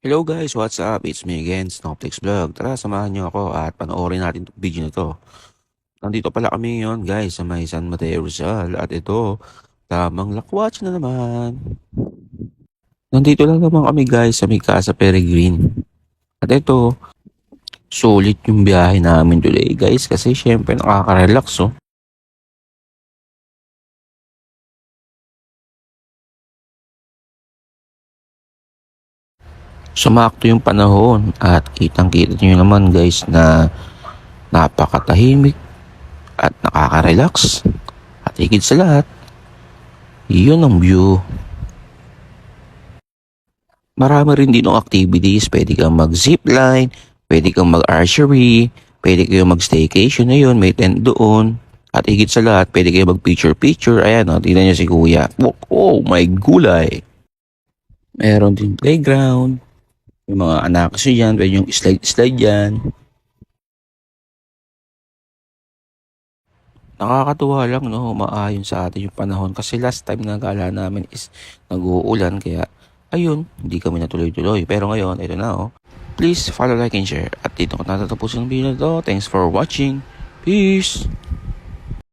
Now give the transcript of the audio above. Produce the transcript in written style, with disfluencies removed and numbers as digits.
Hello guys, what's up? It's me again, Snowflakes Vlog. Tara, samahan niyo ako at panoorin natin itong video na to. Nandito pala kami ngayon guys sa may San Mateo Rizal at ito, tamang lakwatch na naman. Nandito lang naman kami guys sa may Casa Peregrine. At ito, sulit yung biyahe namin today guys kasi syempre nakaka-relax oh. Sumakto yung panahon at kitang-kita nyo naman guys na napakatahimik at nakaka-relax. At higit sa lahat, yun ang view. Marami rin din ng activities. Pwede kang mag-zipline, pwede kang mag-archery, pwede kang mag-staycation na yun, may tent doon. At higit sa lahat, pwede kayo mag-picture-picture. Ayan o, tingnan nyo si kuya. Oh, my gulay. Meron din playground. Yung mga anak kasi dyan, pwede yung slide-slide dyan. Nakakatuwa lang no, maayon sa atin yung panahon kasi last time na gala namin is nag-uulan kaya ayun, hindi kami natuloy-tuloy. Pero ngayon, ito na oh. Please follow, like, and share. At dito ko natatapusin ang video na to. Thanks for watching. Peace!